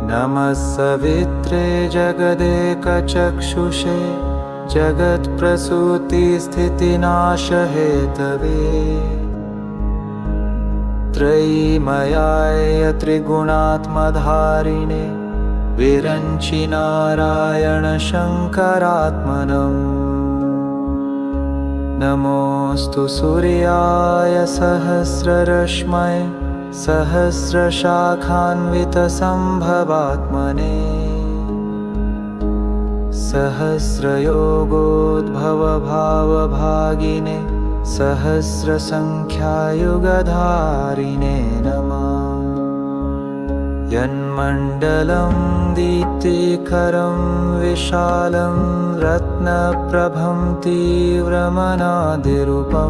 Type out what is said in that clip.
नमः सवित्रे जगदेकचक्षुषे जगत्प्रसूतिस्थितिनाशहेतवे त्रयीमयाय त्रिगुणात्मधारिणे विरञ्चि नारायण शङ्करात्मनम् नमोऽस्तु सूर्याय सहस्ररश्मये सहस्रशाखान्वितसम्भवात्मने सहस्रयोगोद्भवभावभागिने सहस्रसङ्ख्यायुगधारिणे नमः यन्मण्डलं दीप्तिकरं विशालं रत्नप्रभं तीव्रमनादिरूपम्